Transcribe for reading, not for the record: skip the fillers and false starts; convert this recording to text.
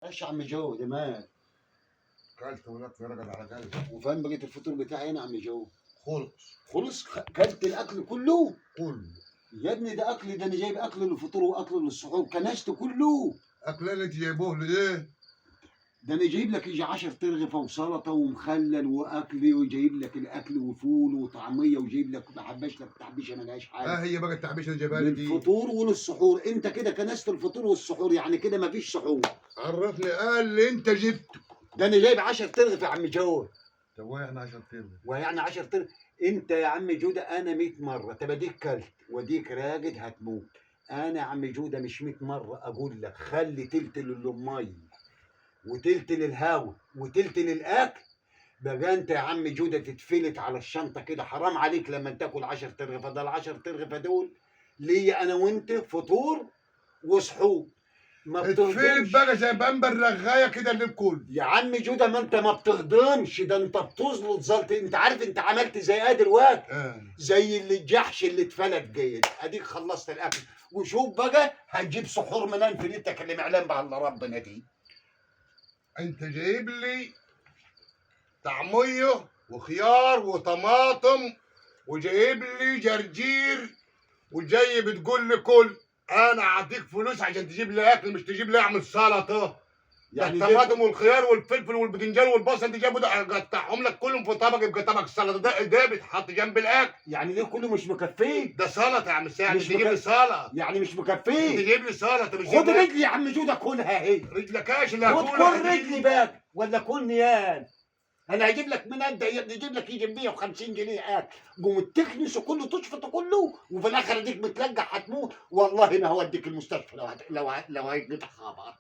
ايش يا عم جو ده مال؟ كلت ولك فرقت على كلت. وفين بقيت الفطور بتاعي هنا يا عم جو؟ خلص. خلص كلت الاكل كله؟ كله. يا ابني ده اكل، ده انا جايب اكل للفطور واكل للسحور، كنشت كله. اكل اللي انت جايبوه لي ده؟ ده انا جايب لك يجي 10 ترغفه وسلطه ومخلل واكل، وجايب لك الاكل وفول وطعميه، وجايب لك بحبش لك تحبيشه ملهاش حاجه. ها هي بقى التحبيشه اللي جايبها لي دي. للفطور وللسحور، انت كده كنست الفطور والسحور، يعني كده مفيش سحور. عرفني قال اللي انت جبته. ده انا جايب 10 ترغف يا عم جو. طب واحنا 10 كيلو. ويعني 10 ترغف؟ انت يا عم جوده انا 100 مره، طب اديك كلت واديك راجد هتموت. انا يا عم جوده مش 100 مره اقول لك خلي تلت للمي وتلت للهوا وتلت للاكل. بقى انت يا عم جوده تتفلت على الشنطه كده، حرام عليك لما تاكل 10 ترغفه. ده ال 10 ترغفه دول ليا انا وانت فطور وسحور، ما اتفلت بتهضمش. بقى زي بامبر رغايه كده اللي بكل. يا عم جوده ما انت ما بتهضمش، ده انت بتزلط زلط. انت عارف انت عملت زي ايه دلوقتي؟ زي اللي الجحش اللي اتفلت جيد. اديك خلصت الاكل، وشوف بقى هتجيب سحور منين في ليلتك اللي معلم بها الا ربنا دي. انت جايب لي طعميه وخيار وطماطم وجايب لي جرجير وجاي بتقول لي كل. انا اعطيك فلوس عشان تجيب لي اكل، مش تجيب لي اعمل سلطه. يعني الطماطم والخيار والفلفل والبتنجان والبصل انت جايبه ده اقطعهم لك كلهم في طبق، يبقى طبق السلطه ده بيتحط جنب الاكل. يعني ليه كله مش مكفيك؟ ده سلطه يا عم سعد، مش تجيب لي سلطه. يعني مش انت مكفيك؟ جايب لي سلطه مش خد جايب لي. رجلي يا عم جوده كلها اهي. رجلك ايش اللي خد هاكلها كل رجلي بقى ولا كل نيان. انا هجيب لك من قد يا ابني، اجيب لك يجي 150 جنيه اكل، قوم تكنسه كله تشفطه كله، وفي الاخر اديك متلجح هتموت. والله ما هوديك المستشفى لو هيجي خبر.